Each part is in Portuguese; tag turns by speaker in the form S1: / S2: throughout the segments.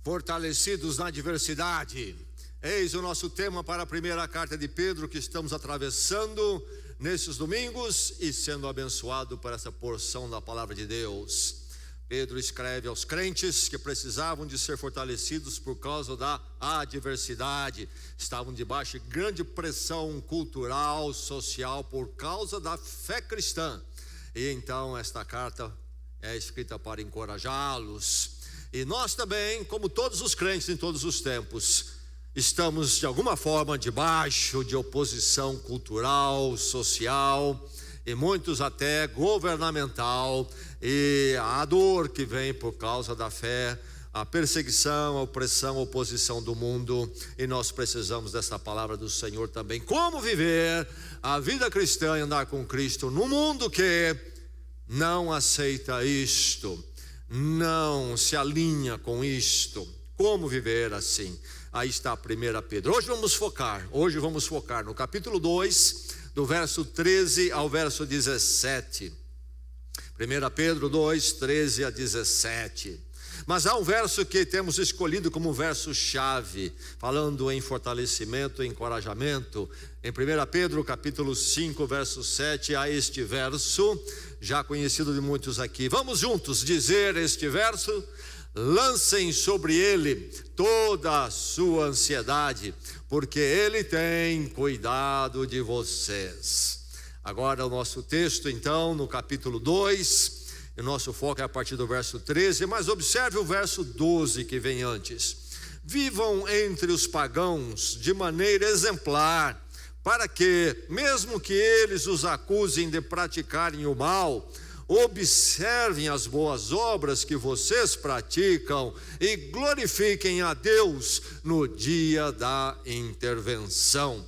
S1: Fortalecidos na adversidade. Eis o nosso tema para a primeira carta de Pedro que estamos atravessando nesses domingos e sendo abençoado por essa porção da palavra de Deus. Pedro escreve aos crentes que precisavam de ser fortalecidos por causa da adversidade. Estavam debaixo de grande pressão cultural, social, por causa da fé cristã. E então esta carta é escrita para encorajá-los. E nós também, como todos os crentes em todos os tempos, estamos de alguma forma debaixo de oposição cultural, social e muitos até governamental, e a dor que vem por causa da fé, a perseguição, a opressão, a oposição do mundo, e nós precisamos dessa palavra do Senhor também. Como viver a vida cristã e andar com Cristo no mundo que não aceita isto, não se alinha com isto? Como viver assim? Aí está a 1 Pedro. Hoje vamos focar no capítulo 2, do verso 13 ao verso 17. 1 Pedro 2, 13 a 17. Mas há um verso que temos escolhido como verso chave, falando em fortalecimento, encorajamento. Em 1 Pedro capítulo 5, verso 7, há este verso, já conhecido de muitos aqui. Vamos juntos dizer este verso? Lancem sobre ele toda a sua ansiedade, porque ele tem cuidado de vocês. Agora o nosso texto então no capítulo 2, o nosso foco é a partir do verso 13, mas observe o verso 12 que vem antes. Vivam entre os pagãos de maneira exemplar, para que, mesmo que eles os acusem de praticarem o mal, observem as boas obras que vocês praticam e glorifiquem a Deus no dia da intervenção.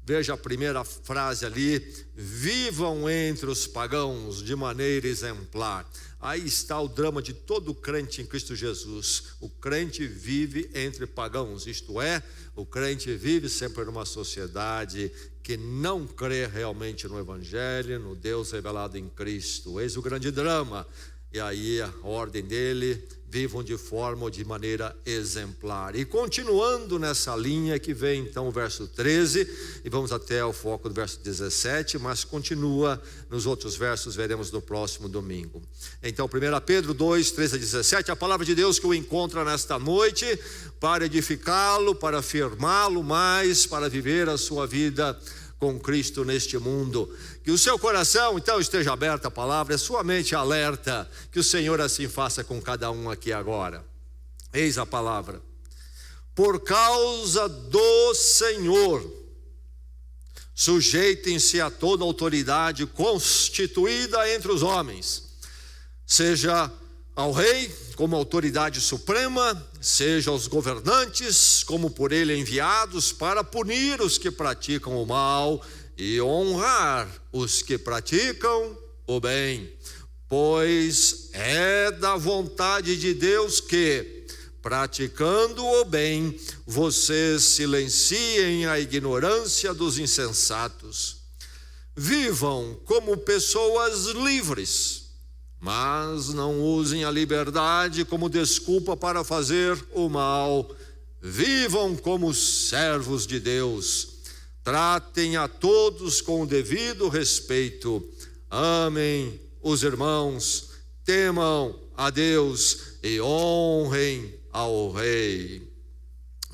S1: Veja a primeira frase ali: vivam entre os pagãos de maneira exemplar. Aí está o drama de todo crente em Cristo Jesus. O crente vive entre pagãos, isto é, o crente vive sempre numa sociedade que não crê realmente no Evangelho, no Deus revelado em Cristo. Eis o grande drama. E aí a ordem dele: vivam de forma ou de maneira exemplar. E continuando nessa linha que vem então o verso 13, e vamos até o foco do verso 17, mas continua nos outros versos, veremos no próximo domingo. Então 1 Pedro 2, 13 a 17, a palavra de Deus que o encontra nesta noite, para edificá-lo, para afirmá-lo mais, para viver a sua vida com Cristo neste mundo. Que o seu coração então esteja aberto à palavra, a sua mente alerta, que o Senhor assim faça com cada um aqui agora. Eis a palavra: por causa do Senhor, sujeitem-se a toda autoridade constituída entre os homens, seja ao rei como autoridade suprema, seja aos governantes como por ele enviados, para punir os que praticam o mal e honrar os que praticam o bem. Pois é da vontade de Deus que, praticando o bem, vocês silenciem a ignorância dos insensatos. Vivam como pessoas livres, mas não usem a liberdade como desculpa para fazer o mal. Vivam como servos de Deus. Tratem a todos com o devido respeito. Amem os irmãos, temam a Deus e honrem ao Rei.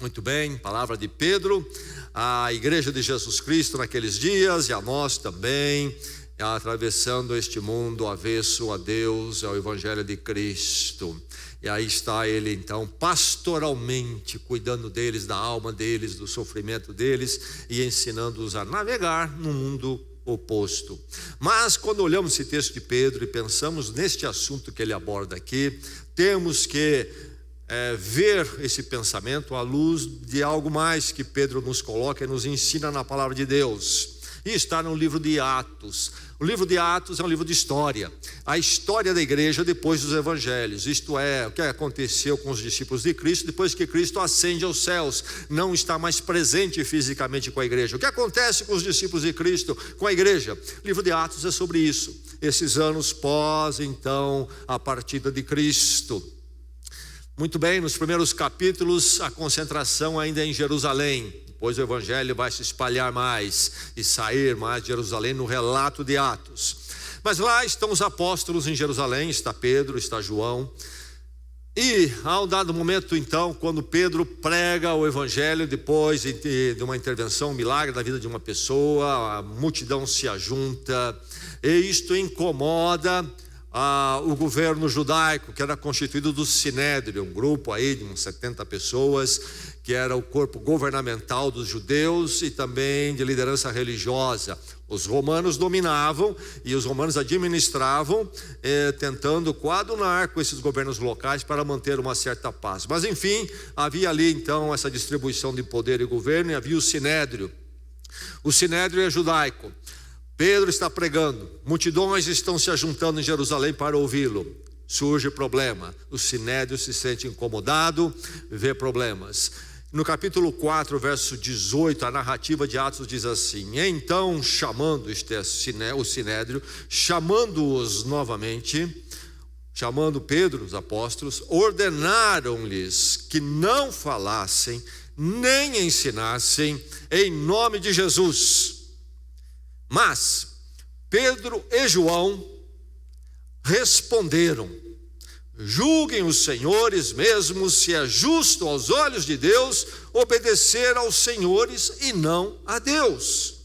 S1: Muito bem, palavra de Pedro à igreja de Jesus Cristo naqueles dias, e a nós também, atravessando este mundo avesso a Deus, ao Evangelho de Cristo. E aí está ele então pastoralmente cuidando deles, da alma deles, do sofrimento deles, e ensinando-os a navegar no mundo oposto. Mas quando olhamos esse texto de Pedro e pensamos neste assunto que ele aborda aqui, temos que ver esse pensamento à luz de algo mais que Pedro nos coloca e nos ensina na palavra de Deus. E está no livro de Atos. O livro de Atos é um livro de história, a história da igreja depois dos evangelhos, isto é, o que aconteceu com os discípulos de Cristo depois que Cristo ascende aos céus, não está mais presente fisicamente com a igreja. O que acontece com os discípulos de Cristo, com a igreja? O livro de Atos é sobre isso, esses anos pós então a partida de Cristo. Muito bem, nos primeiros capítulos a concentração ainda é em Jerusalém. Depois o evangelho vai se espalhar mais e sair mais de Jerusalém no relato de Atos. Mas lá estão os apóstolos em Jerusalém, está Pedro, está João. E há um dado momento então, quando Pedro prega o evangelho, depois de uma intervenção, um milagre na vida de uma pessoa, a multidão se ajunta, e isto incomoda o governo judaico, que era constituído do Sinédrio, um grupo aí de uns 70 pessoas, que era o corpo governamental dos judeus e também de liderança religiosa. Os romanos dominavam e os romanos administravam, tentando coadunar com esses governos locais para manter uma certa paz. Mas enfim, havia ali então essa distribuição de poder e governo, e havia o Sinédrio. O Sinédrio é judaico. Pedro está pregando, multidões estão se ajuntando em Jerusalém para ouvi-lo. Surge problema, o Sinédrio se sente incomodado, vê problemas. No capítulo 4, verso 18, a narrativa de Atos diz assim: então, chamando, o Sinédrio, chamando-os novamente, chamando Pedro, os apóstolos, ordenaram-lhes que não falassem, nem ensinassem em nome de Jesus. Mas Pedro e João responderam: julguem os senhores mesmos se é justo aos olhos de Deus obedecer aos senhores e não a Deus.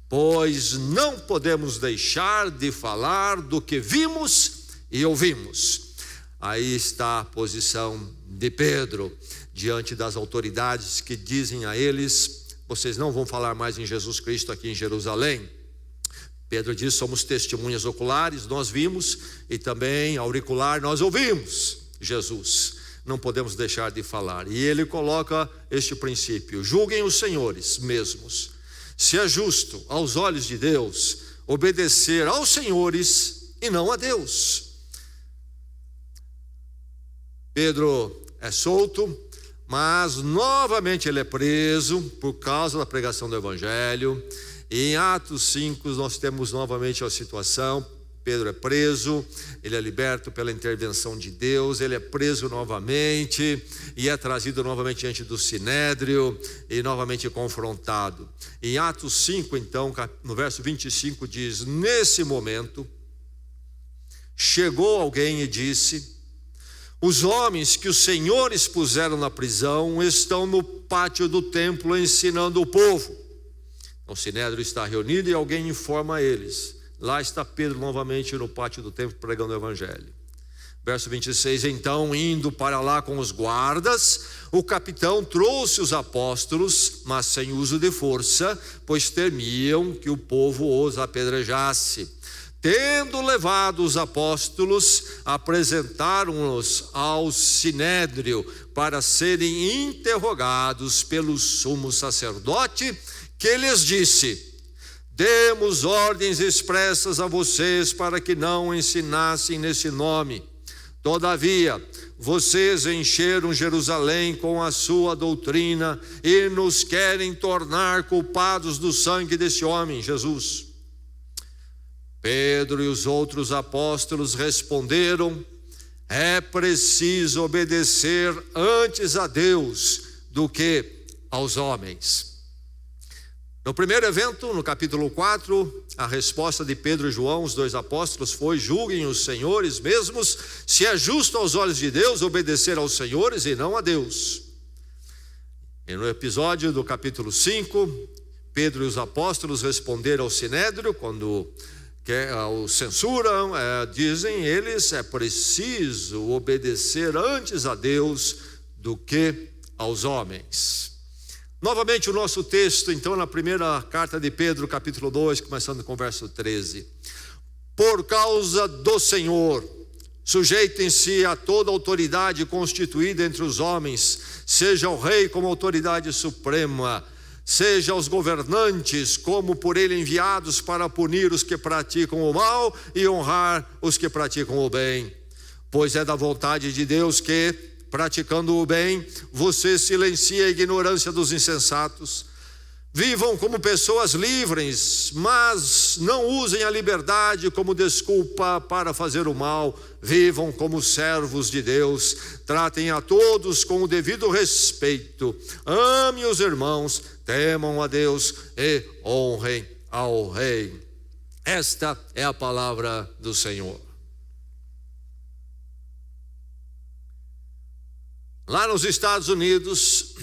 S1: Pois não podemos deixar de falar do que vimos e ouvimos. Aí está a posição de Pedro diante das autoridades que dizem a eles: vocês não vão falar mais em Jesus Cristo aqui em Jerusalém. Pedro diz: somos testemunhas oculares, nós vimos, e também auricular, nós ouvimos Jesus. Não podemos deixar de falar. E ele coloca este princípio: julguem os senhores mesmos, se é justo aos olhos de Deus obedecer aos senhores e não a Deus. Pedro é solto, mas novamente ele é preso por causa da pregação do evangelho. E em Atos 5 nós temos novamente a situação: Pedro é preso, ele é liberto pela intervenção de Deus, ele é preso novamente e é trazido novamente diante do Sinédrio e novamente confrontado. Em Atos 5 então, no verso 25 diz: nesse momento chegou alguém e disse: os homens que os senhores puseram na prisão estão no pátio do templo ensinando o povo. O Sinédrio está reunido e alguém informa a eles. Lá está Pedro novamente no pátio do templo pregando o evangelho. Verso 26, então indo para lá com os guardas, o capitão trouxe os apóstolos, mas sem uso de força, pois temiam que o povo os apedrejasse. Tendo levado os apóstolos, apresentaram-nos ao Sinédrio para serem interrogados pelo sumo sacerdote, que lhes disse: demos ordens expressas a vocês para que não ensinassem nesse nome. Todavia, vocês encheram Jerusalém com a sua doutrina e nos querem tornar culpados do sangue desse homem, Jesus. Pedro e os outros apóstolos responderam: é preciso obedecer antes a Deus do que aos homens. No primeiro evento, no capítulo 4, a resposta de Pedro e João, os dois apóstolos, foi: julguem os senhores mesmos se é justo aos olhos de Deus obedecer aos senhores e não a Deus. E no episódio do capítulo 5, Pedro e os apóstolos responderam ao Sinédrio quando o censuram, dizem eles: é preciso obedecer antes a Deus do que aos homens. Novamente o nosso texto, então, na primeira carta de Pedro, capítulo 2, começando com o verso 13. Por causa do Senhor, sujeitem-se a toda autoridade constituída entre os homens, seja o rei como autoridade suprema, seja os governantes como por ele enviados para punir os que praticam o mal e honrar os que praticam o bem. Pois é da vontade de Deus que, praticando o bem, você silencia a ignorância dos insensatos. Vivam como pessoas livres, mas não usem a liberdade como desculpa para fazer o mal. Vivam como servos de Deus. Tratem a todos com o devido respeito. Amem os irmãos, temam a Deus e honrem ao Rei. Esta é a palavra do Senhor. Lá nos Estados Unidos,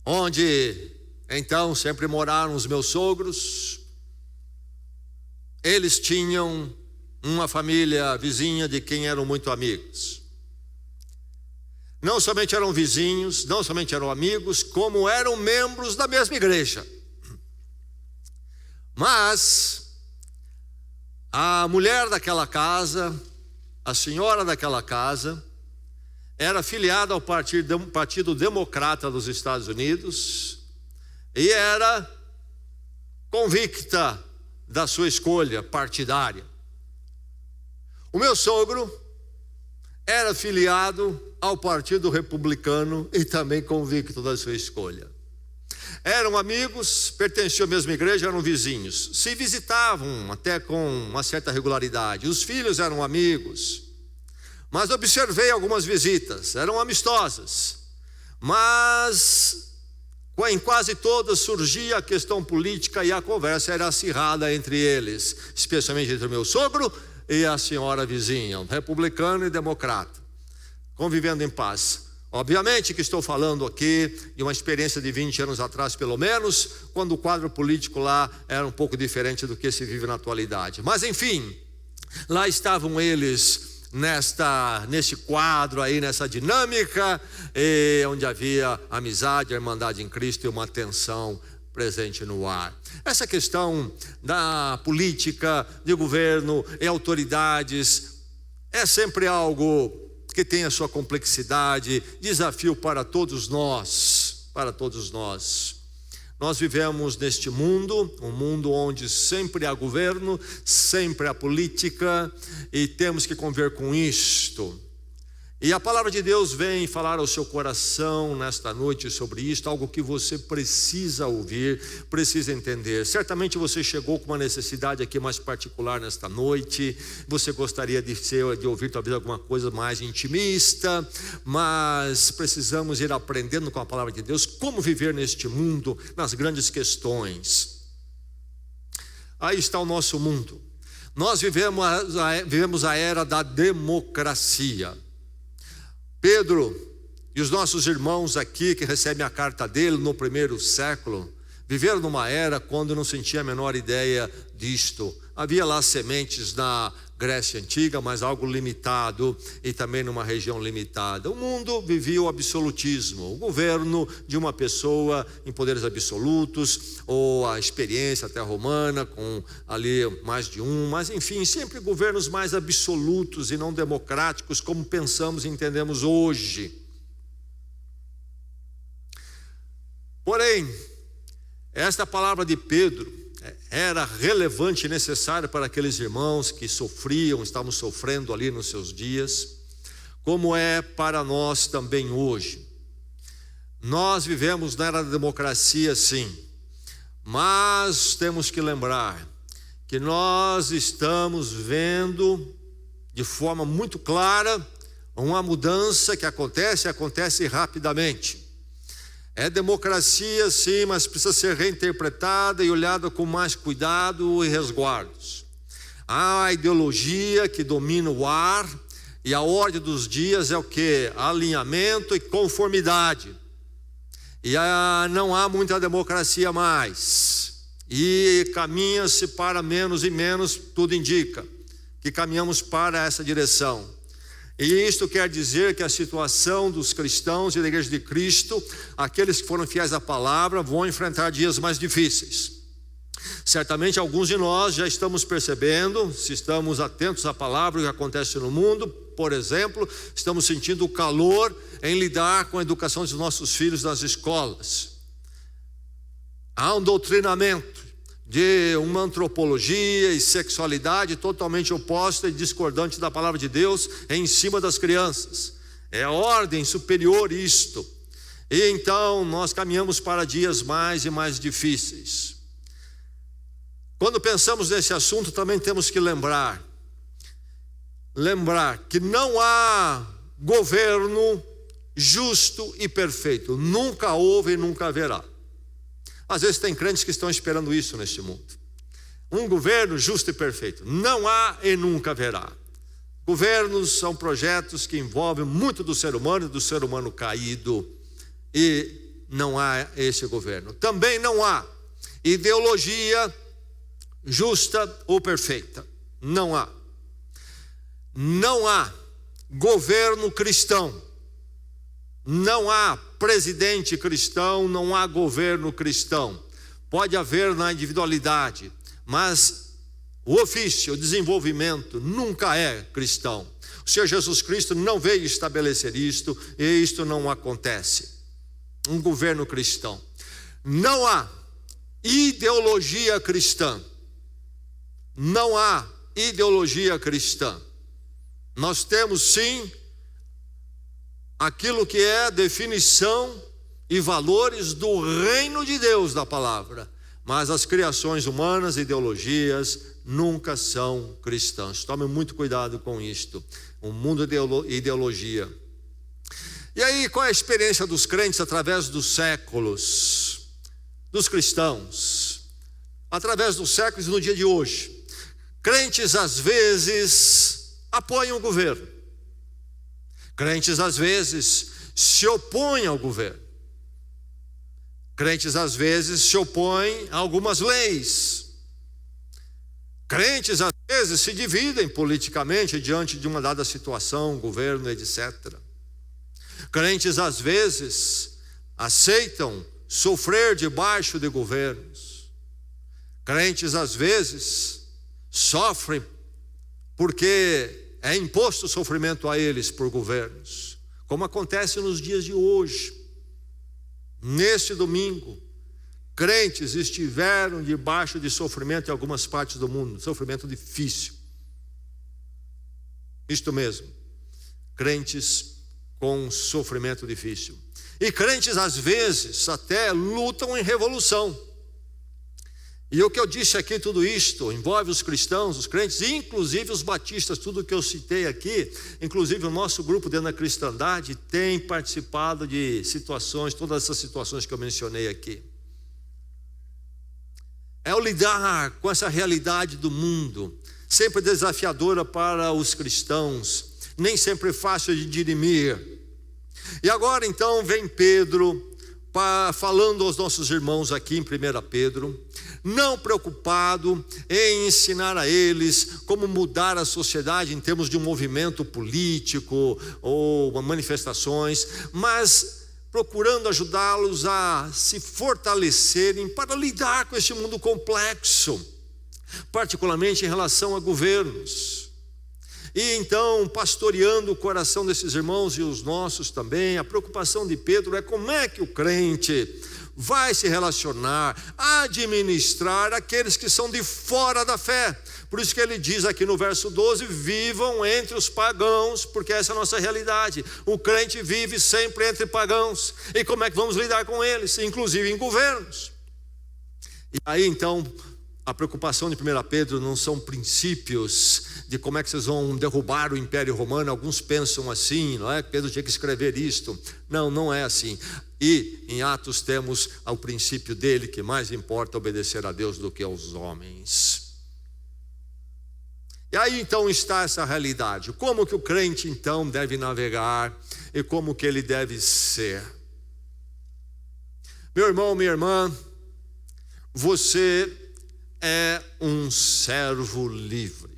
S1: onde então sempre moraram os meus sogros, eles tinham uma família vizinha de quem eram muito amigos. Não somente eram vizinhos, não somente eram amigos, como eram membros da mesma igreja. Mas a mulher daquela casa, a senhora daquela casa, era filiada ao Partido Democrata dos Estados Unidos e era convicta da sua escolha partidária. O meu sogro era filiado ao Partido Republicano e também convicto da sua escolha. Eram amigos, pertenciam à mesma igreja, eram vizinhos. Se visitavam até com uma certa regularidade. Os filhos eram amigos. Mas observei algumas visitas, eram amistosas. Mas em quase todas surgia a questão política e a conversa era acirrada entre eles, especialmente entre o meu sogro e a senhora vizinha, republicano e democrata, convivendo em paz. Obviamente que estou falando aqui de uma experiência de 20 anos atrás, pelo menos, quando o quadro político lá era um pouco diferente do que se vive na atualidade. Mas enfim, lá estavam eles neste quadro aí, nessa dinâmica, onde havia amizade, a irmandade em Cristo e uma tensão presente no ar. Essa questão da política, de governo e autoridades é sempre algo que tem a sua complexidade, desafio para todos nós, Nós vivemos neste mundo, um mundo onde sempre há governo, sempre há política, e temos que conviver com isto. E a palavra de Deus vem falar ao seu coração nesta noite sobre isto, algo que você precisa ouvir, precisa entender. Certamente você chegou com uma necessidade aqui mais particular nesta noite, você gostaria de ouvir talvez alguma coisa mais intimista, mas precisamos ir aprendendo com a palavra de Deus como viver neste mundo, nas grandes questões. Aí está o nosso mundo. Nós vivemos a era da democracia. Pedro e os nossos irmãos aqui que recebem a carta dele no primeiro século viveram numa era quando não sentia a menor ideia disto. Havia lá sementes na Grécia Antiga, mas algo limitado, e também numa região limitada. O mundo vivia o absolutismo, o governo de uma pessoa em poderes absolutos, ou a experiência até romana, com ali mais de um, mas enfim, sempre governos mais absolutos e não democráticos, como pensamos e entendemos hoje. Porém, esta palavra de Pedro era relevante e necessária para aqueles irmãos que estavam sofrendo ali nos seus dias, como é para nós também hoje. Nós vivemos na era da democracia, sim, mas temos que lembrar que nós estamos vendo de forma muito clara uma mudança que acontece rapidamente. É democracia, sim, mas precisa ser reinterpretada e olhada com mais cuidado e resguardos. Há a ideologia que domina o ar, e a ordem dos dias é o quê? Alinhamento e conformidade. E não há muita democracia mais. E caminha-se para menos e menos, tudo indica que caminhamos para essa direção. E isto quer dizer que a situação dos cristãos e da igreja de Cristo, aqueles que foram fiéis à palavra, vão enfrentar dias mais difíceis. Certamente alguns de nós já estamos percebendo, se estamos atentos à palavra, o que acontece no mundo. Por exemplo, estamos sentindo o calor em lidar com a educação dos nossos filhos nas escolas. Há um doutrinamento de uma antropologia e sexualidade totalmente oposta e discordante da palavra de Deus em cima das crianças. É a ordem superior isto. E então nós caminhamos para dias mais e mais difíceis. Quando pensamos nesse assunto, também temos que lembrar que não há governo justo e perfeito. Nunca houve e nunca haverá. Às vezes tem crentes que estão esperando isso neste mundo. Um governo justo e perfeito. Não há e nunca haverá. Governos são projetos que envolvem muito do ser humano caído. E não há esse governo. Também não há ideologia justa ou perfeita. Não há. Não há governo cristão. Não há presidente cristão, não há governo cristão. Pode haver na individualidade, mas o ofício, o desenvolvimento nunca é cristão. O Senhor Jesus Cristo não veio estabelecer isto, e isto não acontece. Um governo cristão. Não há ideologia cristã. Não há ideologia cristã. Nós temos sim aquilo que é a definição e valores do reino de Deus da palavra. Mas as criações humanas, ideologias, nunca são cristãs. Tome muito cuidado com isto. Um mundo de ideologia. E aí, qual é a experiência dos crentes através dos séculos? Dos cristãos? Através dos séculos e no dia de hoje. Crentes às vezes apoiam o governo. Crentes às vezes se opõem ao governo. Crentes às vezes se opõem a algumas leis. Crentes às vezes se dividem politicamente diante de uma dada situação, governo, etc. Crentes às vezes aceitam sofrer debaixo de governos. Crentes às vezes sofrem porque é imposto sofrimento a eles por governos, como acontece nos dias de hoje. Neste domingo, crentes estiveram debaixo de sofrimento em algumas partes do mundo, sofrimento difícil. Isto mesmo, crentes com sofrimento difícil. E crentes às vezes até lutam em revolução. E o que eu disse aqui, tudo isto envolve os cristãos, os crentes, inclusive os batistas, tudo que eu citei aqui, inclusive o nosso grupo dentro da cristandade tem participado de situações, todas essas situações que eu mencionei aqui. É o lidar com essa realidade do mundo, sempre desafiadora para os cristãos, nem sempre fácil de dirimir. E agora então vem Pedro falando aos nossos irmãos aqui em 1 Pedro, não preocupado em ensinar a eles como mudar a sociedade em termos de um movimento político ou manifestações, mas procurando ajudá-los a se fortalecerem para lidar com este mundo complexo, particularmente em relação a governos. E então, pastoreando o coração desses irmãos e os nossos também, a preocupação de Pedro é como é que o crente vai se relacionar, administrar aqueles que são de fora da fé. Por isso que ele diz aqui no verso 12, vivam entre os pagãos, porque essa é a nossa realidade. O crente vive sempre entre pagãos. E como é que vamos lidar com eles? Inclusive em governos. E aí então, a preocupação de 1 Pedro não são princípios de como é que vocês vão derrubar o Império Romano. Alguns pensam assim, não é? Pedro tinha que escrever isto. Não, não é assim. E em Atos temos o princípio dele, que mais importa obedecer a Deus do que aos homens. E aí então está essa realidade. Como que o crente então deve navegar e como que ele deve ser? Meu irmão, minha irmã, você é um servo livre.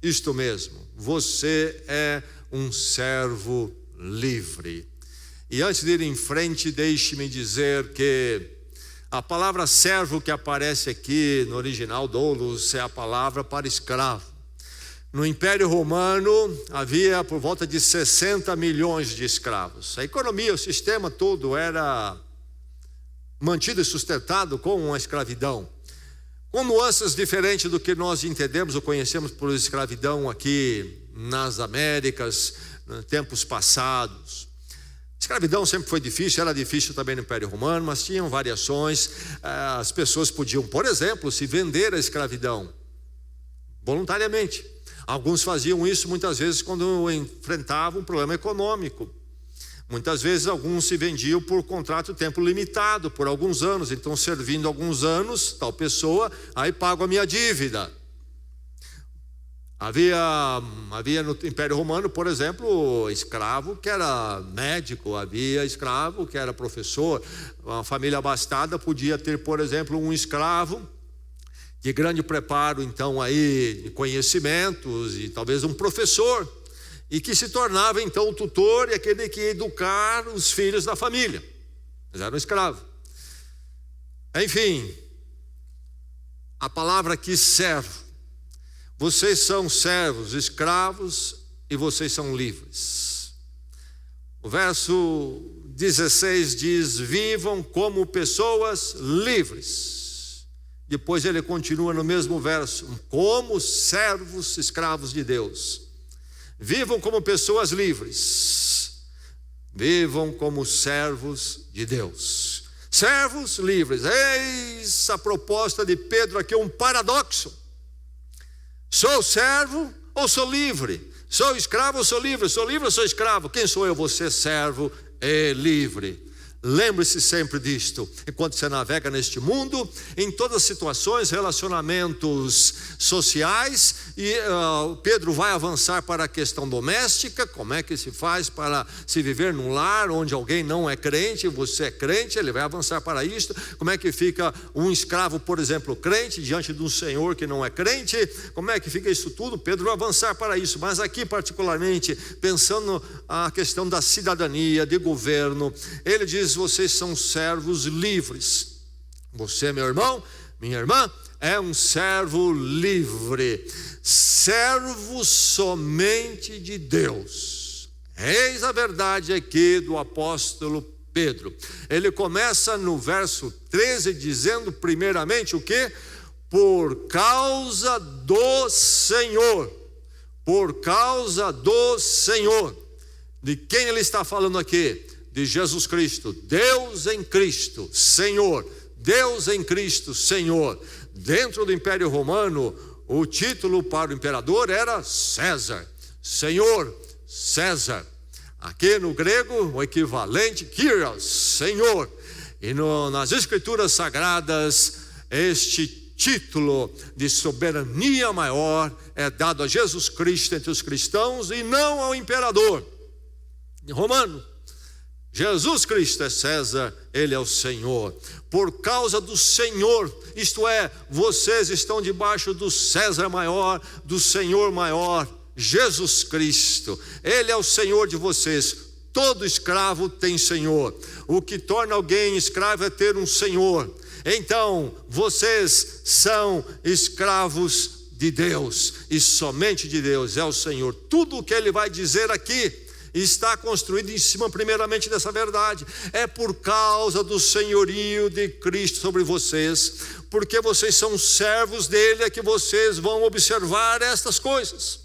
S1: Isto mesmo, você é um servo livre. E antes de ir em frente, deixe-me dizer que a palavra servo que aparece aqui no original doulos é a palavra para escravo. No Império Romano havia por volta de 60 milhões de escravos. A economia, o sistema todo era mantido e sustentado com a escravidão, com nuances diferentes do que nós entendemos ou conhecemos por escravidão aqui nas Américas, em tempos passados. Escravidão sempre foi difícil, era difícil também no Império Romano, mas tinham variações. As pessoas podiam, por exemplo, se vender à escravidão voluntariamente. Alguns faziam isso muitas vezes quando enfrentavam um problema econômico. Muitas vezes alguns se vendiam por contrato de tempo limitado, por alguns anos. Então, servindo alguns anos, tal pessoa, aí pago a minha dívida. Havia no Império Romano, por exemplo, escravo que era médico, havia escravo que era professor. Uma família abastada podia ter, por exemplo, um escravo de grande preparo, então, aí, de conhecimentos, e talvez um professor, e que se tornava, então, o tutor e aquele que ia educar os filhos da família. Mas era um escravo. Enfim, a palavra aqui, servo. Vocês são servos, escravos, e vocês são livres. O verso 16 diz: vivam como pessoas livres. Depois ele continua no mesmo verso: como servos, escravos de Deus. Vivam como pessoas livres. Vivam como servos de Deus. Servos livres. Eis a proposta de Pedro aqui, um paradoxo. Sou servo ou sou livre? Sou escravo ou sou livre? Sou livre ou sou escravo? Quem sou eu? Você, servo e livre. Lembre-se sempre disto, enquanto você navega neste mundo, em todas as situações, relacionamentos sociais, e Pedro vai avançar para a questão doméstica. Como é que se faz para se viver num lar onde alguém não é crente, você é crente? Ele vai avançar para isto. Como é que fica um escravo, por exemplo, crente, diante de um senhor que não é crente? Como é que fica isso tudo? Pedro vai avançar para isso, mas aqui particularmente, pensando a questão da cidadania, de governo, ele diz: vocês são servos livres. Você, meu irmão, minha irmã, é um servo livre, servo somente de Deus. Eis a verdade aqui do apóstolo Pedro. Ele começa no verso 13 dizendo primeiramente o quê? Por causa do Senhor. Por causa do Senhor. De quem ele está falando aqui? De Jesus Cristo. Deus em Cristo, Senhor. Deus em Cristo, Senhor. Dentro do Império Romano, o título para o imperador era César. Senhor, César. Aqui no grego, o equivalente, Kyrios, Senhor. E nas Escrituras Sagradas, este título de soberania maior é dado a Jesus Cristo entre os cristãos e não ao imperador romano. Jesus Cristo é César, Ele é o Senhor. Por causa do Senhor, isto é, vocês estão debaixo do César maior, do Senhor maior, Jesus Cristo. Ele é o Senhor de vocês. Todo escravo tem Senhor. O que torna alguém escravo é ter um Senhor. Então, vocês são escravos de Deus, e somente de Deus, é o Senhor. Tudo o que Ele vai dizer aqui está construído em cima primeiramente dessa verdade. É por causa do senhorio de Cristo sobre vocês, porque vocês são servos dele, é que vocês vão observar estas coisas.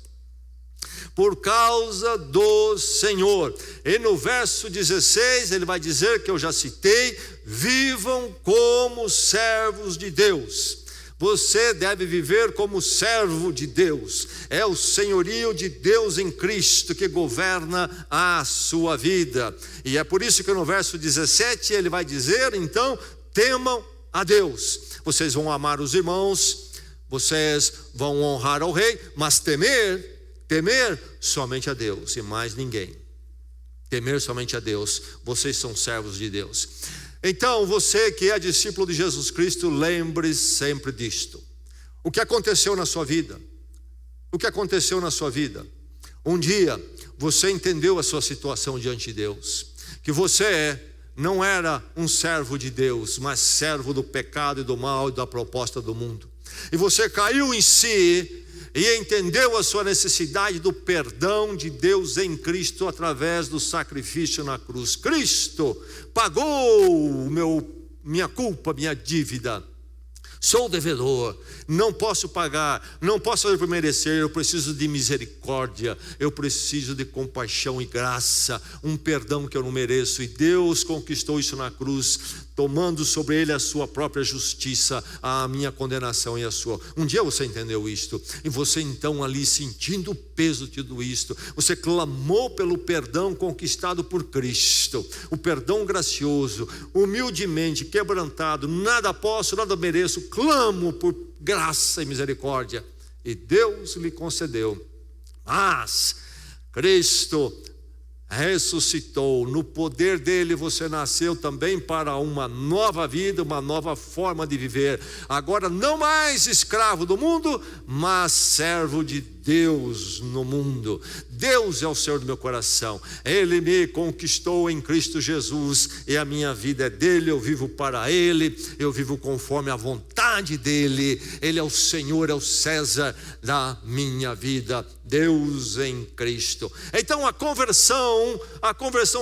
S1: Por causa do Senhor. E no verso 16 ele vai dizer, que eu já citei: vivam como servos de Deus. Você deve viver como servo de Deus. É o senhorio de Deus em Cristo que governa a sua vida. E é por isso que no verso 17 ele vai dizer, então: temam a Deus. Vocês vão amar os irmãos, vocês vão honrar ao rei, mas temer somente a Deus e mais ninguém. Temer somente a Deus. Vocês são servos de Deus. Então, você que é discípulo de Jesus Cristo, lembre sempre disto. O que aconteceu na sua vida? O que aconteceu na sua vida? Um dia, você entendeu a sua situação diante de Deus, que você não era um servo de Deus, mas servo do pecado e do mal e da proposta do mundo. E você caiu em si e entendeu a sua necessidade do perdão de Deus em Cristo através do sacrifício na cruz. Cristo pagou minha culpa, minha dívida. Sou devedor, não posso pagar, não posso fazer por merecer, eu preciso de misericórdia, eu preciso de compaixão e graça, um perdão que eu não mereço, e Deus conquistou isso na cruz, tomando sobre ele a sua própria justiça, a minha condenação e a sua. Um dia você entendeu isto, e você então ali sentindo o peso de tudo isto, você clamou pelo perdão conquistado por Cristo, o perdão gracioso, humildemente, quebrantado, nada posso, nada mereço, clamo por graça e misericórdia, e Deus lhe concedeu. Mas Cristo ressuscitou, no poder dele você nasceu também para uma nova vida, uma nova forma de viver, agora não mais escravo do mundo, mas servo de Deus no mundo. Deus é o Senhor do meu coração, Ele me conquistou em Cristo Jesus, e a minha vida é dele, eu vivo para Ele, eu vivo conforme a vontade dele, Ele é o Senhor, é o César da minha vida, Deus em Cristo. Então a conversão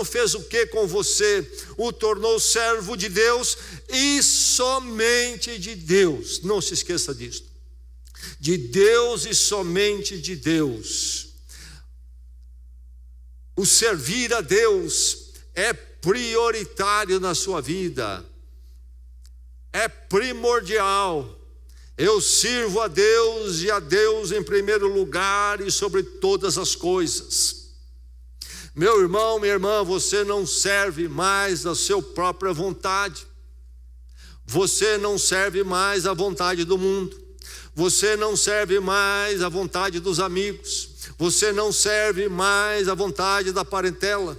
S1: fez o que com você? O tornou servo de Deus e somente de Deus. Não se esqueça disso, de Deus e somente de Deus. O servir a Deus é prioritário na sua vida, é primordial. Eu sirvo a Deus, e a Deus em primeiro lugar e sobre todas as coisas. Meu irmão, minha irmã, você não serve mais a sua própria vontade, você não serve mais a vontade do mundo, você não serve mais a vontade dos amigos, você não serve mais a vontade da parentela,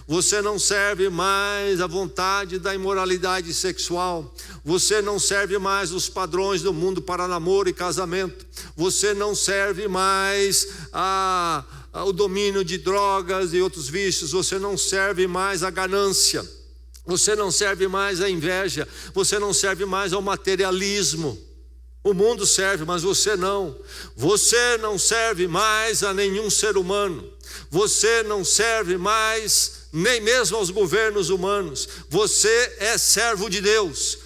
S1: você não serve mais a vontade da imoralidade sexual, você não serve mais os padrões do mundo para namoro e casamento, você não serve mais o domínio de drogas e outros vícios, você não serve mais a ganância, você não serve mais a inveja, você não serve mais ao materialismo. O mundo serve, mas você não. Você não serve mais a nenhum ser humano, você não serve mais nem mesmo aos governos humanos, você é servo de Deus.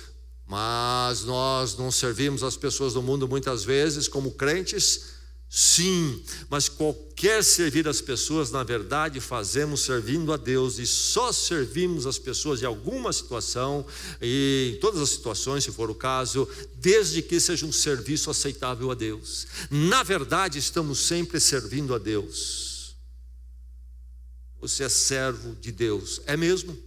S1: Mas nós não servimos as pessoas do mundo muitas vezes como crentes? Sim, mas qualquer servir as pessoas, na verdade, fazemos servindo a Deus, e só servimos as pessoas em alguma situação, e em todas as situações, se for o caso, desde que seja um serviço aceitável a Deus. Na verdade, estamos sempre servindo a Deus. Você é servo de Deus, é mesmo?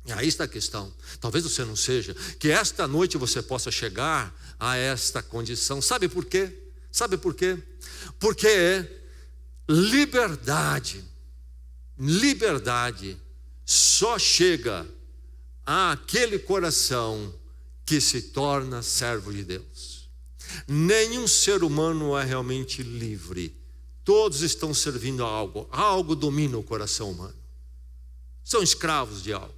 S1: E aí está a questão. Talvez você não seja, que esta noite você possa chegar a esta condição. Sabe por quê? Sabe por quê? Porque liberdade só chega àquele coração que se torna servo de Deus. Nenhum ser humano é realmente livre. Todos estão servindo a algo. Algo domina o coração humano. São escravos de algo.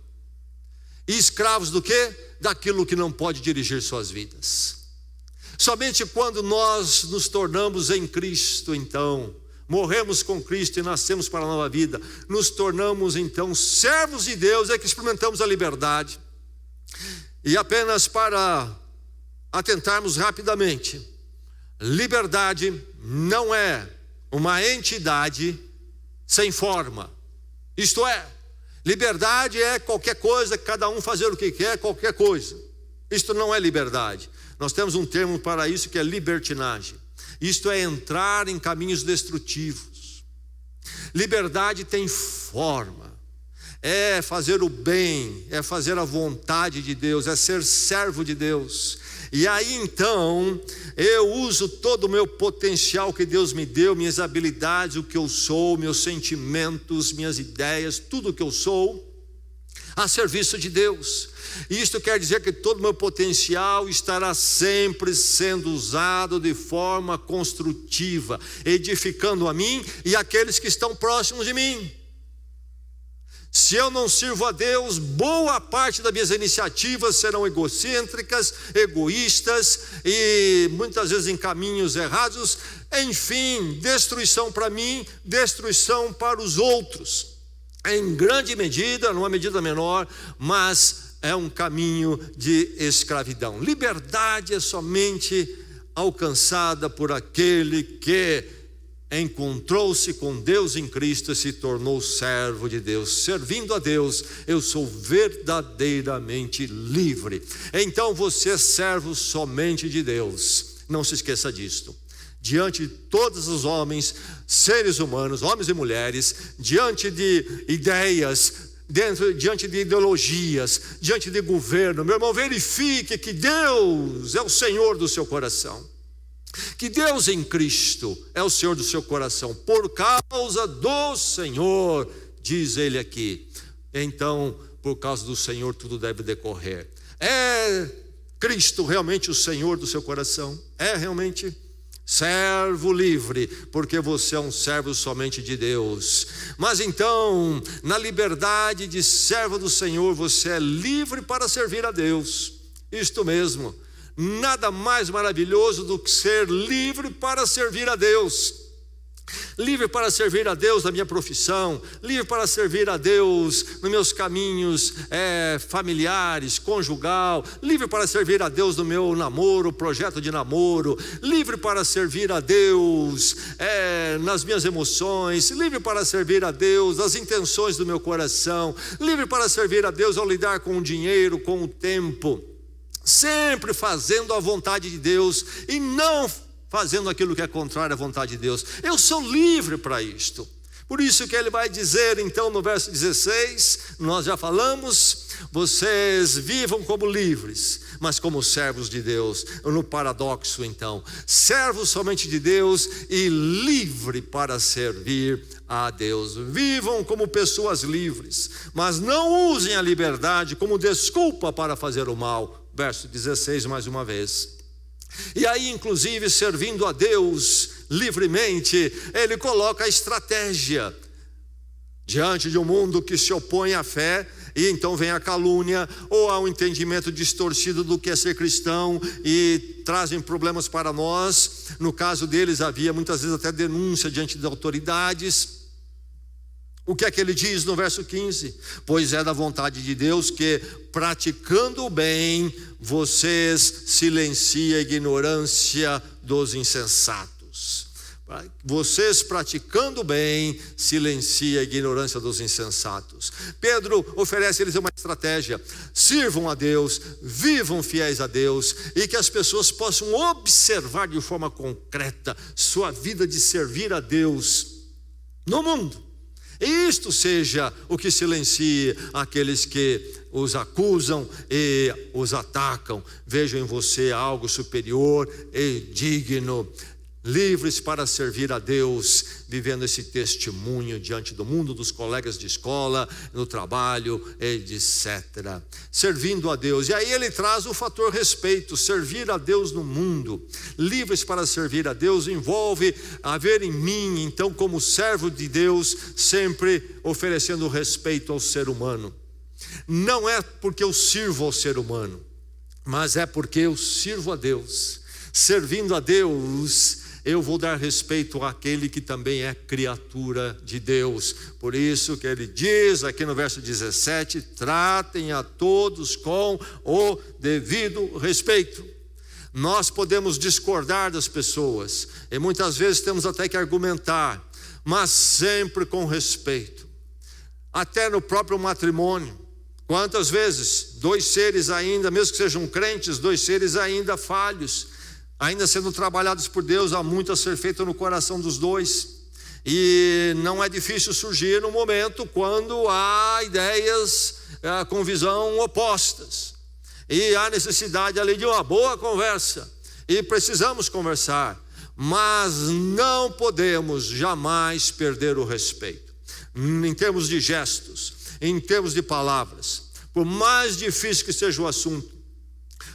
S1: E escravos do quê? Daquilo que não pode dirigir suas vidas. Somente quando nós nos tornamos em Cristo, então, morremos com Cristo e nascemos para a nova vida, nos tornamos então servos de Deus, é que experimentamos a liberdade. E apenas para atentarmos rapidamente, liberdade não é uma entidade sem forma. Isto é, liberdade é qualquer coisa, cada um fazer o que quer, qualquer coisa. Isto não é liberdade. Nós temos um termo para isso que é libertinagem. Isto é entrar em caminhos destrutivos. Liberdade tem forma, é fazer o bem, é fazer a vontade de Deus, é ser servo de Deus. E aí então eu uso todo o meu potencial que Deus me deu, minhas habilidades, o que eu sou, meus sentimentos, minhas ideias, tudo o que eu sou, a serviço de Deus. Isto quer dizer que todo o meu potencial estará sempre sendo usado de forma construtiva, edificando a mim e aqueles que estão próximos de mim. Se eu não sirvo a Deus, boa parte das minhas iniciativas serão egocêntricas, egoístas e muitas vezes em caminhos errados. Enfim, destruição para mim, destruição para os outros. Em grande medida, numa medida menor, mas é um caminho de escravidão. Liberdade é somente alcançada por aquele que encontrou-se com Deus em Cristo e se tornou servo de Deus. Servindo a Deus, eu sou verdadeiramente livre. Então você é servo somente de Deus. Não se esqueça disto. Diante de todos os homens, seres humanos, homens e mulheres, diante de ideias, diante de ideologias, diante de governo, meu irmão, verifique que Deus é o Senhor do seu coração. Que Deus em Cristo é o Senhor do seu coração, por causa do Senhor, diz ele aqui. Então, por causa do Senhor, tudo deve decorrer. É Cristo realmente o Senhor do seu coração? É realmente? Servo livre, porque você é um servo somente de Deus. Mas então, na liberdade de servo do Senhor, você é livre para servir a Deus. Isto mesmo. Nada mais maravilhoso do que ser livre para servir a Deus. Livre para servir a Deus na minha profissão, livre para servir a Deus nos meus caminhos familiares, conjugal, livre para servir a Deus no meu namoro, projeto de namoro, livre para servir a Deus nas minhas emoções, livre para servir a Deus nas intenções do meu coração, livre para servir a Deus ao lidar com o dinheiro, com o tempo. Sempre fazendo a vontade de Deus e não fazendo aquilo que é contrário à vontade de Deus. Eu sou livre para isto. Por isso que ele vai dizer então no verso 16, nós já falamos, vocês vivam como livres, mas como servos de Deus. No paradoxo então, servos somente de Deus e livre para servir a Deus. Vivam como pessoas livres, mas não usem a liberdade como desculpa para fazer o mal. Verso 16 mais uma vez. E aí inclusive servindo a Deus livremente, ele coloca a estratégia. Diante de um mundo que se opõe à fé, e então vem a calúnia, ou há um entendimento distorcido do que é ser cristão, e trazem problemas para nós. No caso deles havia muitas vezes até denúncia diante de autoridades. O que é que ele diz no verso 15? Pois é da vontade de Deus que, praticando o bem, vocês silenciem a ignorância dos insensatos. Vocês praticando o bem, silenciem a ignorância dos insensatos. Pedro oferece-lhes uma estratégia: sirvam a Deus, vivam fiéis a Deus, e que as pessoas possam observar de forma concreta sua vida de servir a Deus no mundo. E isto seja o que silencie aqueles que os acusam e os atacam. Vejam em você algo superior e digno. Livres para servir a Deus, vivendo esse testemunho diante do mundo, dos colegas de escola, no trabalho, etc. Servindo a Deus. E aí ele traz o fator respeito. Servir a Deus no mundo. Livres para servir a Deus envolve haver em mim, então, como servo de Deus, sempre oferecendo respeito ao ser humano. Não é porque eu sirvo ao ser humano, mas é porque eu sirvo a Deus. Servindo a Deus, eu vou dar respeito àquele que também é criatura de Deus. Por isso que ele diz aqui no verso 17: tratem a todos com o devido respeito. Nós podemos discordar das pessoas, e muitas vezes temos até que argumentar, mas sempre com respeito. Até no próprio matrimônio, quantas vezes dois seres ainda, mesmo que sejam crentes, dois seres ainda falhos, ainda sendo trabalhados por Deus, há muito a ser feito no coração dos dois. E não é difícil surgir no momento quando há ideias com visão opostas, e há necessidade ali de uma boa conversa, e precisamos conversar, mas não podemos jamais perder o respeito, em termos de gestos, em termos de palavras. Por mais difícil que seja o assunto,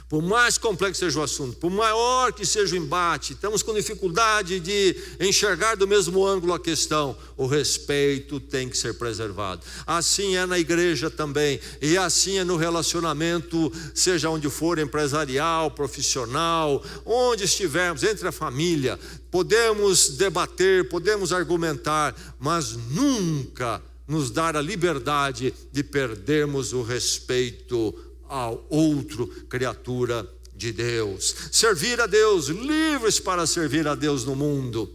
S1: por mais complexo seja o assunto, por maior que seja o embate, estamos com dificuldade de enxergar do mesmo ângulo a questão, o respeito tem que ser preservado. Assim é na igreja também, e assim é no relacionamento, seja onde for, empresarial, profissional, onde estivermos, entre a família. Podemos debater, podemos argumentar, mas nunca nos dar a liberdade de perdermos o respeito ao outro, criatura de Deus. Servir a Deus, livres para servir a Deus no mundo,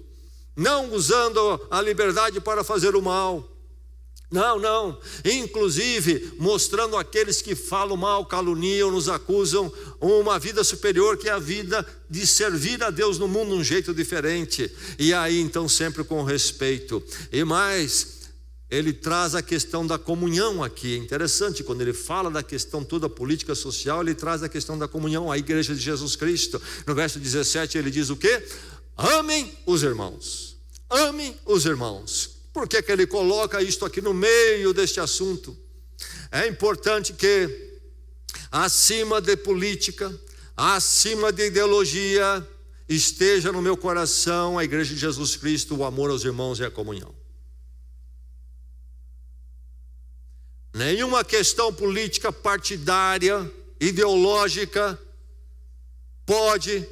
S1: não usando a liberdade para fazer o mal. Não, inclusive mostrando aqueles que falam mal, caluniam, nos acusam, uma vida superior, que é a vida de servir a Deus no mundo de um jeito diferente. E aí então sempre com respeito. E mais, ele traz a questão da comunhão aqui. É interessante, quando ele fala da questão toda política social, ele traz a questão da comunhão, a igreja de Jesus Cristo. No verso 17 ele diz o quê? Amem os irmãos. Amem os irmãos. Por que ele coloca isto aqui no meio deste assunto? É importante que, acima de política, acima de ideologia, esteja no meu coração a igreja de Jesus Cristo, o amor aos irmãos e a comunhão. Nenhuma questão política partidária, ideológica, pode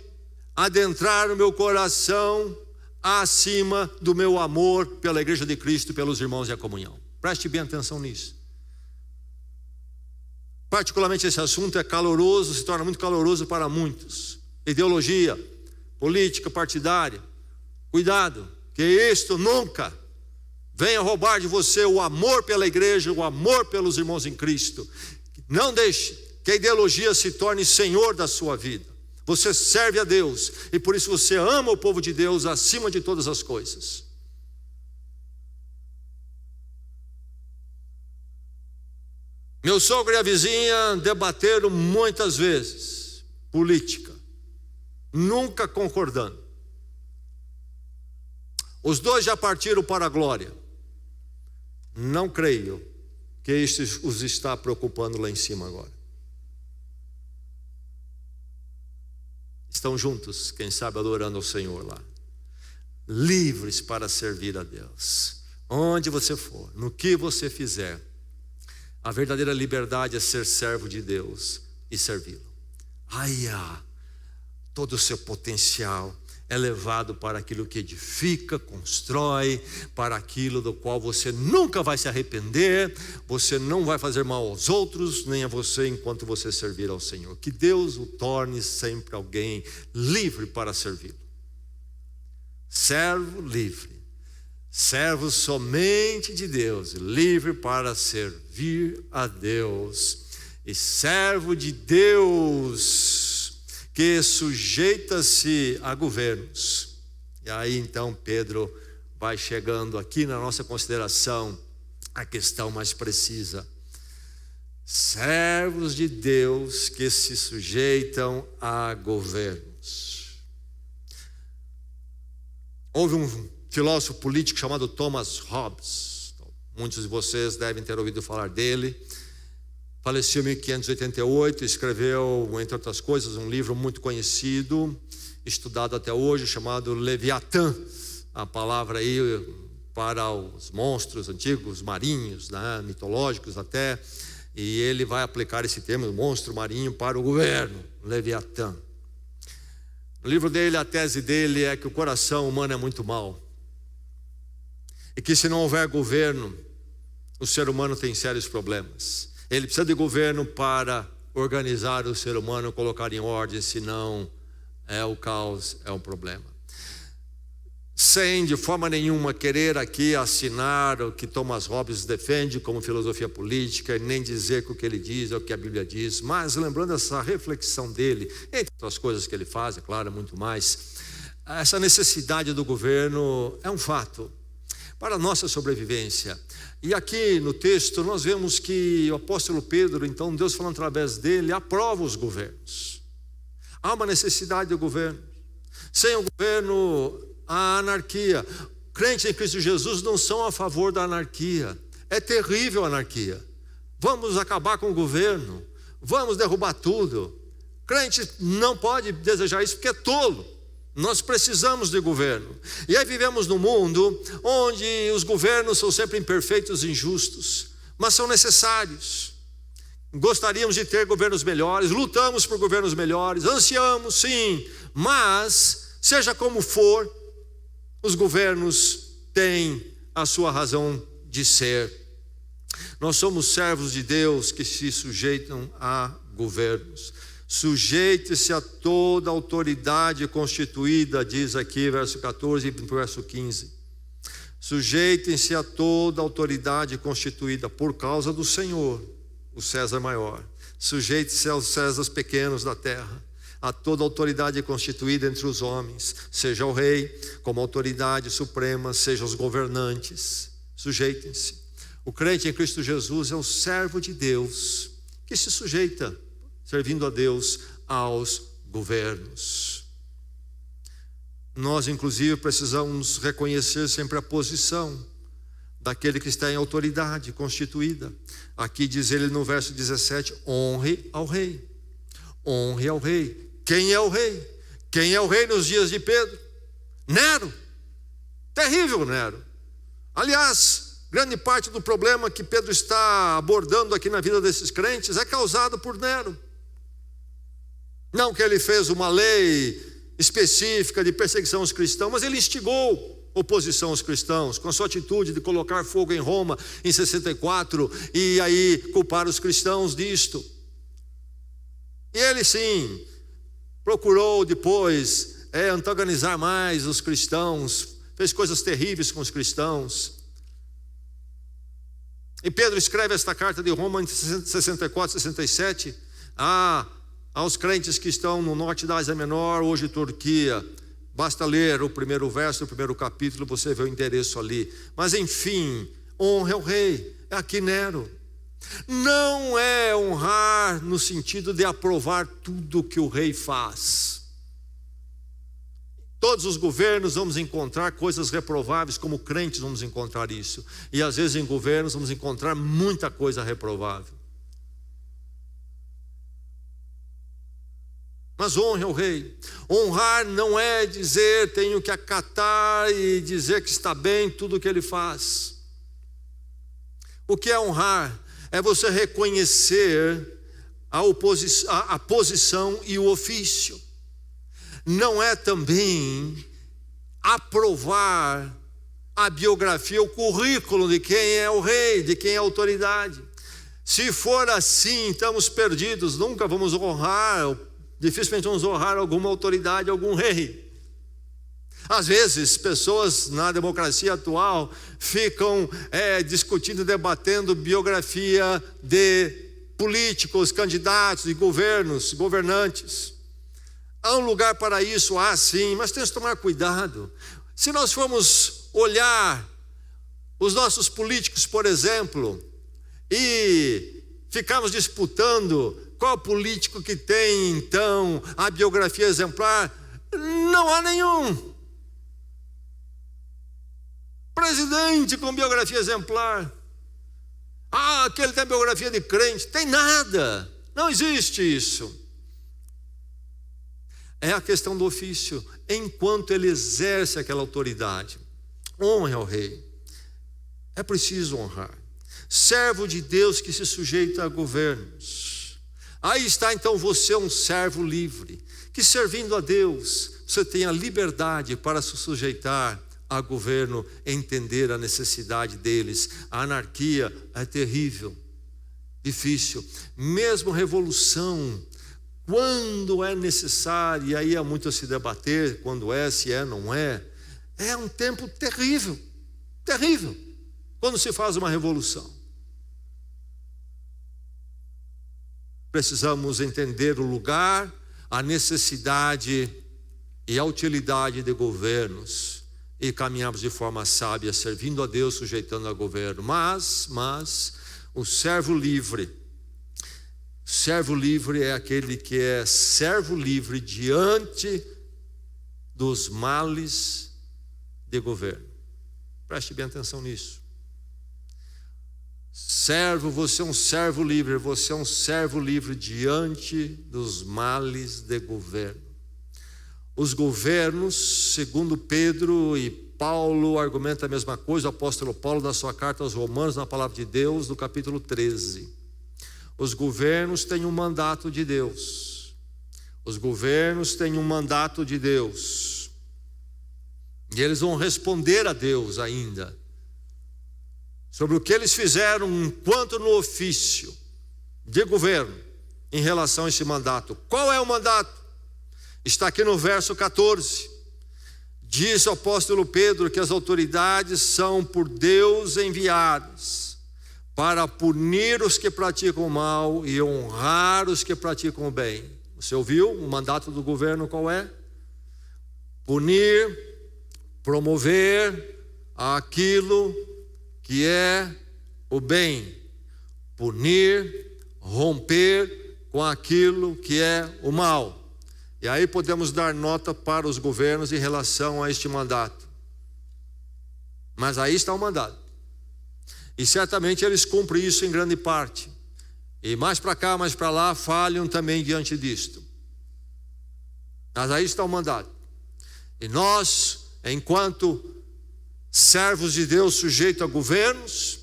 S1: adentrar no meu coração acima do meu amor pela igreja de Cristo, pelos irmãos e a comunhão. Preste bem atenção nisso. Particularmente esse assunto é caloroso, se torna muito caloroso para muitos. Ideologia, política partidária. Cuidado, que isto nunca venha roubar de você o amor pela igreja, o amor pelos irmãos em Cristo. Não deixe que a ideologia se torne senhor da sua vida. Você serve a Deus e por isso você ama o povo de Deus acima de todas as coisas. Meu sogro e a vizinha debateram muitas vezes política, nunca concordando. Os dois já partiram para a glória. Não creio que isso os está preocupando lá em cima agora. Estão juntos, quem sabe adorando ao Senhor lá, livres para servir a Deus. Onde você for, no que você fizer, a verdadeira liberdade é ser servo de Deus e servi-lo. Todo o seu potencial é levado para aquilo que edifica, constrói, para aquilo do qual você nunca vai se arrepender, você não vai fazer mal aos outros, nem a você, enquanto você servir ao Senhor. Que Deus o torne sempre alguém livre para servi-lo. Servo livre, servo somente de Deus, livre para servir a Deus, e servo de Deus que sujeita-se a governos. E aí então Pedro vai chegando aqui na nossa consideração a questão mais precisa. Servos de Deus que se sujeitam a governos. Houve um filósofo político chamado Thomas Hobbes. Muitos de vocês devem ter ouvido falar dele. Faleceu em 1588, escreveu, entre outras coisas, um livro muito conhecido, estudado até hoje, chamado Leviatã. A palavra aí para os monstros antigos, marinhos, né, mitológicos até. E ele vai aplicar esse termo, monstro marinho, para o governo, Leviatã. No livro dele, a tese dele é que o coração humano é muito mau. E que se não houver governo, o ser humano tem sérios problemas. Ele precisa de governo para organizar o ser humano, colocar em ordem, senão é o caos, é um problema. Sem de forma nenhuma querer aqui assinar o que Thomas Hobbes defende como filosofia política, nem dizer que o que ele diz é o que a Bíblia diz, mas lembrando essa reflexão dele, entre outras coisas que ele faz, é claro, muito mais, essa necessidade do governo é um fato para a nossa sobrevivência. E aqui no texto nós vemos que o apóstolo Pedro, então Deus falando através dele, aprova os governos. Há uma necessidade do governo. Sem o governo, há anarquia. Crentes em Cristo Jesus não são a favor da anarquia. É terrível a anarquia. Vamos acabar com o governo, vamos derrubar tudo. Crente não pode desejar isso porque é tolo. Nós precisamos de governo. E aí vivemos num mundo onde os governos são sempre imperfeitos e injustos, mas são necessários. Gostaríamos de ter governos melhores, lutamos por governos melhores, ansiamos sim, mas seja como for, os governos têm a sua razão de ser. Nós somos servos de Deus que se sujeitam a governos. Sujeite-se a toda autoridade constituída, diz aqui verso 14 e verso 15. Sujeitem-se a toda autoridade constituída por causa do Senhor, o César maior. Sujeite-se aos Césares pequenos da terra, a toda autoridade constituída entre os homens, seja o rei como autoridade suprema, seja os governantes. Sujeitem-se. O crente em Cristo Jesus é o servo de Deus, que se sujeita, servindo a Deus, aos governos. Nós, inclusive, precisamos reconhecer sempre a posição daquele que está em autoridade constituída. Aqui diz ele no verso 17: honre ao rei. Honre ao rei. Quem é o rei? Quem é o rei nos dias de Pedro? Nero. Terrível Nero. Aliás, grande parte do problema que Pedro está abordando aqui na vida desses crentes é causado por Nero. Não que ele fez uma lei específica de perseguição aos cristãos, mas ele instigou oposição aos cristãos, com a sua atitude de colocar fogo em Roma em 64 e aí culpar os cristãos disto. E ele sim procurou depois antagonizar mais os cristãos, fez coisas terríveis com os cristãos. E Pedro escreve esta carta de Roma em 64, 67 aos crentes que estão no norte da Ásia Menor, hoje Turquia. Basta ler o primeiro verso, o primeiro capítulo, você vê o endereço ali. Mas enfim, honra ao rei. É aqui Nero. Não é honrar no sentido de aprovar tudo que o rei faz. Todos os governos vamos encontrar coisas reprováveis, como crentes vamos encontrar isso. E às vezes em governos vamos encontrar muita coisa reprovável. Mas honre ao rei. Honrar não é dizer tenho que acatar e dizer que está bem tudo o que ele faz. O que é honrar? É você reconhecer a posição e o ofício. Não é também aprovar a biografia, o currículo de quem é o rei, de quem é a autoridade. Se for assim, estamos perdidos, nunca vamos honrar, dificilmente vamos honrar alguma autoridade, algum rei. Às vezes, pessoas na democracia atual ficam discutindo, debatendo biografia de políticos, candidatos, de governos, governantes. Há um lugar para isso, há sim, mas temos que tomar cuidado. Se nós formos olhar os nossos políticos, por exemplo, e ficarmos disputando qual político que tem, então, a biografia exemplar, não há nenhum. Presidente com biografia exemplar. Aquele tem biografia de crente. Tem nada. Não existe isso. É a questão do ofício, enquanto ele exerce aquela autoridade. Honre ao rei. É preciso honrar. Servo de Deus que se sujeita a governos. Aí está então você, um servo livre, que servindo a Deus, você tem a liberdade para se sujeitar a governo, entender a necessidade deles. A anarquia é terrível, difícil. Mesmo revolução, quando é necessário, e aí há muito a se debater, quando é, se é, não é um tempo terrível, terrível, quando se faz uma revolução. Precisamos entender o lugar, a necessidade e a utilidade de governos e caminharmos de forma sábia, servindo a Deus, sujeitando a governo. Mas o servo livre é aquele que é servo livre diante dos males de governo. Preste bem atenção nisso. Você é um servo livre, você é um servo livre diante dos males de governo. Os governos, segundo Pedro e Paulo, argumenta a mesma coisa, o apóstolo Paulo na sua carta aos Romanos, na palavra de Deus, no capítulo 13. Os governos têm um mandato de Deus. Os governos têm um mandato de Deus. E eles vão responder a Deus ainda sobre o que eles fizeram enquanto no ofício de governo em relação a esse mandato. Qual é o mandato? Está aqui no verso 14. Diz o apóstolo Pedro que as autoridades são por Deus enviadas para punir os que praticam o mal e honrar os que praticam o bem. Você ouviu? O mandato do governo qual é? Punir, promover aquilo que é o bem. Punir, romper com aquilo que é o mal. E aí podemos dar nota para os governos em relação a este mandato. Mas aí está o mandato. E certamente eles cumprem isso em grande parte. E mais para cá, mais para lá, falham também diante disto. Mas aí está o mandato. E nós, enquanto servos de Deus sujeitos a governos,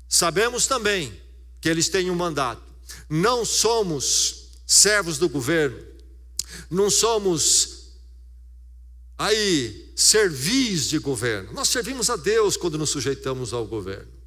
S1: sabemos também que eles têm um mandato. Não somos servos do governo. Não somos aí servis de governo. Nós servimos a Deus quando nos sujeitamos ao governo.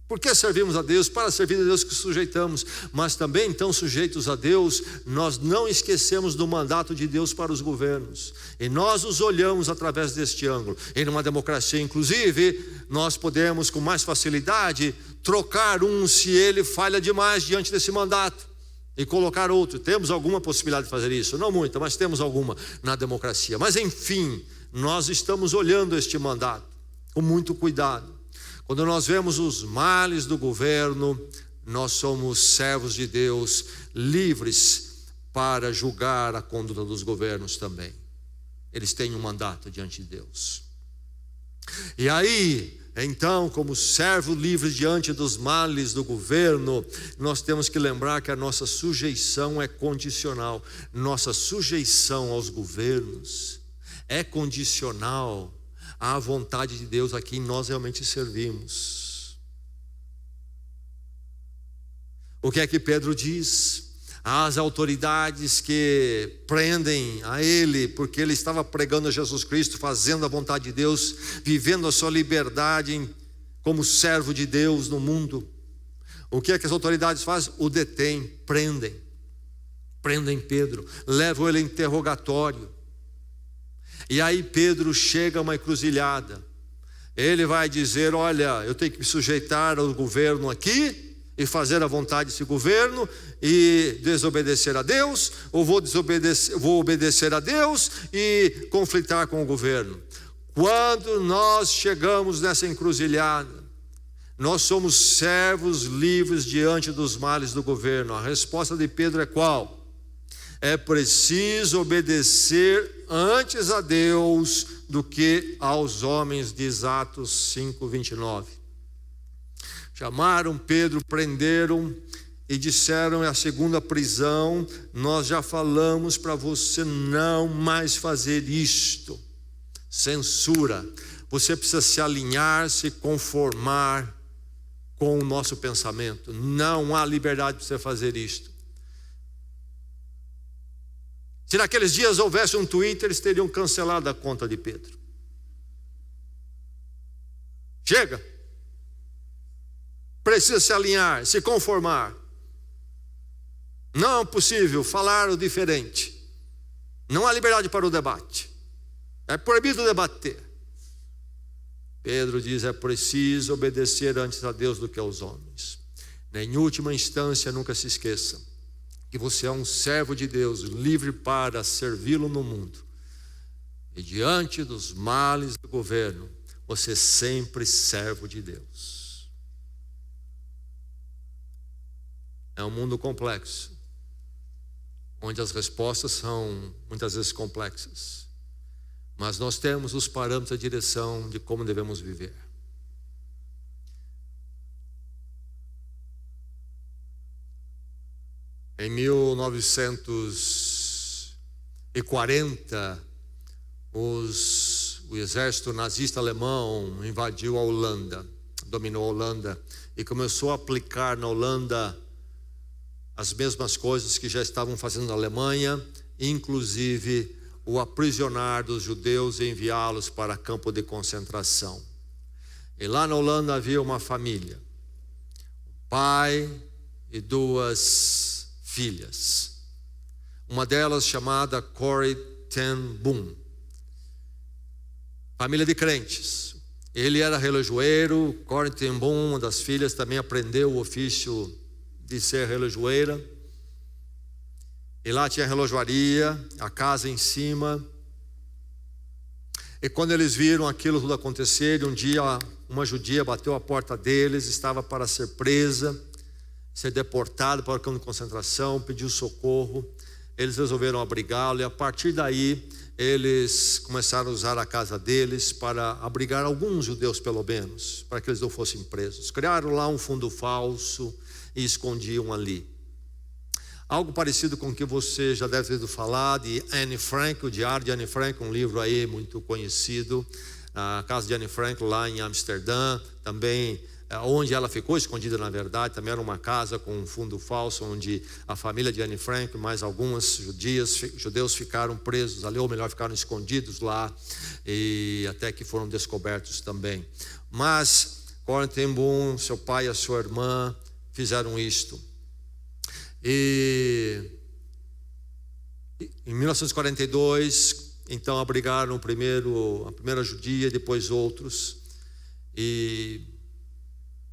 S1: Por que servimos a Deus? Para servir a Deus que sujeitamos. Mas também então sujeitos a Deus, nós não esquecemos do mandato de Deus para os governos. E nós os olhamos através deste ângulo. E numa democracia inclusive, nós podemos com mais facilidade trocar um se ele falha demais diante desse mandato. E colocar outro. Temos alguma possibilidade de fazer isso? Não muita, mas temos alguma na democracia. Mas enfim, nós estamos olhando este mandato com muito cuidado. Quando nós vemos os males do governo, nós somos servos de Deus, livres para julgar a conduta dos governos também. Eles têm um mandato diante de Deus. E aí, então, como servo livre diante dos males do governo, nós temos que lembrar que a nossa sujeição é condicional. Nossa sujeição aos governos é condicional à vontade de Deus a quem nós realmente servimos. O que é que Pedro diz? As autoridades que prendem a ele, porque ele estava pregando a Jesus Cristo, fazendo a vontade de Deus, vivendo a sua liberdade como servo de Deus no mundo. O que é que as autoridades fazem? O detêm, prendem Pedro, levam ele a interrogatório. E aí Pedro chega a uma encruzilhada. Ele vai dizer: olha, eu tenho que me sujeitar ao governo aqui e fazer a vontade desse governo e desobedecer a Deus, ou vou obedecer a Deus e conflitar com o governo. Quando nós chegamos nessa encruzilhada, nós somos servos livres diante dos males do governo. A resposta de Pedro é qual? É preciso obedecer antes a Deus do que aos homens, diz Atos 5:29. Chamaram Pedro, prenderam e disseram: é a segunda prisão, nós já falamos para você não mais fazer isto. Censura. Você precisa se alinhar, se conformar com o nosso pensamento. Não há liberdade para você fazer isto. Se naqueles dias houvesse um Twitter, eles teriam cancelado a conta de Pedro. Chega. Precisa se alinhar, se conformar. Não é possível falar o diferente. Não há liberdade para o debate. É proibido debater. Pedro diz: é preciso obedecer antes a Deus do que aos homens. Em última instância, nunca se esqueça que você é um servo de Deus, livre para servi-lo no mundo. E diante dos males do governo, você é sempre servo de Deus. É um mundo complexo, onde as respostas são muitas vezes complexas. Mas nós temos os parâmetros da direção de como devemos viver. Em 1940, o exército nazista alemão invadiu a Holanda, dominou a Holanda e começou a aplicar na Holanda as mesmas coisas que já estavam fazendo na Alemanha, inclusive o aprisionar dos judeus e enviá-los para campo de concentração. E lá na Holanda havia uma família, um pai e duas filhas. Uma delas chamada Corrie ten Boom. Família de crentes. Ele era relojoeiro. Corrie ten Boom, uma das filhas, também aprendeu o ofício de ser relojoeira. E lá tinha a relojoaria, a casa em cima. E quando eles viram aquilo tudo acontecer, um dia uma judia bateu a porta deles, estava para ser presa, ser deportada para o campo de concentração, pediu socorro. Eles resolveram abrigá-lo e a partir daí eles começaram a usar a casa deles para abrigar alguns judeus pelo menos, para que eles não fossem presos. Criaram lá um fundo falso e escondiam ali. Algo parecido com o que você já deve ter ouvido falar de Anne Frank, o Diário de Anne Frank, um livro aí muito conhecido. A casa de Anne Frank lá em Amsterdã, também onde ela ficou escondida na verdade, também era uma casa com um fundo falso, onde a família de Anne Frank, mais algumas judeus ficaram presos ali, ou melhor, ficaram escondidos lá, e até que foram descobertos também. Mas Corrie ten Boom, seu pai e a sua irmã fizeram isto. E em 1942, então abrigaram a primeira judia, depois outros. E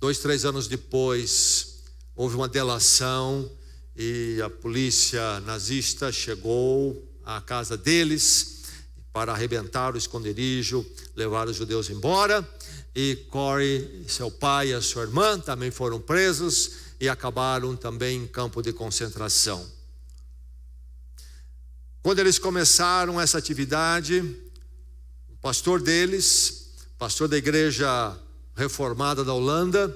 S1: 2, 3 anos depois, houve uma delação e a polícia nazista chegou à casa deles para arrebentar o esconderijo, levar os judeus embora. E Corrie, seu pai e a sua irmã também foram presos e acabaram também em campo de concentração. Quando eles começaram essa atividade, o pastor deles, pastor da igreja reformada da Holanda,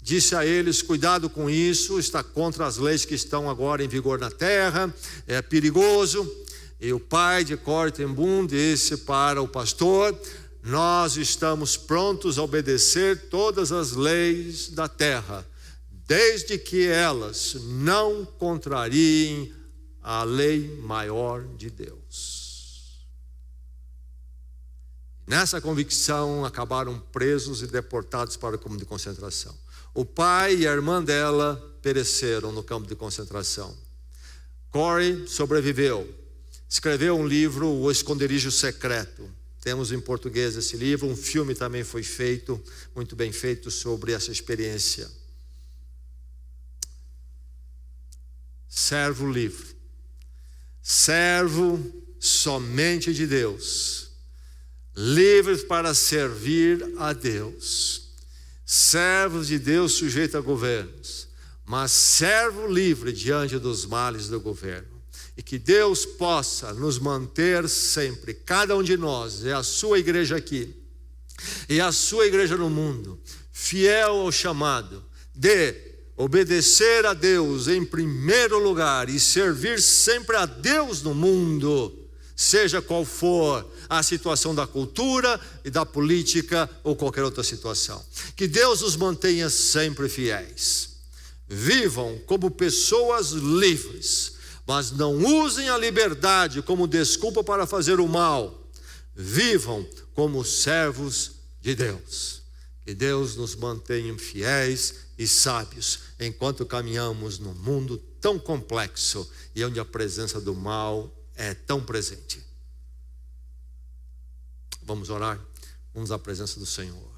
S1: disse a eles: cuidado com isso, está contra as leis que estão agora em vigor na terra, é perigoso. E o pai de Corrie ten Boom disse para o pastor: nós estamos prontos a obedecer todas as leis da terra, desde que elas não contrariem a lei maior de Deus. Nessa convicção acabaram presos e deportados para o campo de concentração. O pai e a irmã dela pereceram no campo de concentração. Corrie sobreviveu, escreveu um livro, O Esconderijo Secreto. Temos em português esse livro, um filme também foi feito, muito bem feito, sobre essa experiência. Servo livre, servo somente de Deus, livres para servir a Deus, servos de Deus sujeitos a governos, mas servo livre diante dos males do governo. E que Deus possa nos manter sempre, cada um de nós, é a sua igreja aqui, e a sua igreja no mundo, fiel ao chamado de obedecer a Deus em primeiro lugar e servir sempre a Deus no mundo, seja qual for a situação da cultura e da política ou qualquer outra situação. Que Deus nos mantenha sempre fiéis. Vivam como pessoas livres, mas não usem a liberdade como desculpa para fazer o mal. Vivam como servos de Deus. Que Deus nos mantenha fiéis e sábios enquanto caminhamos num mundo tão complexo e onde a presença do mal é tão presente. Vamos orar? Vamos à presença do Senhor.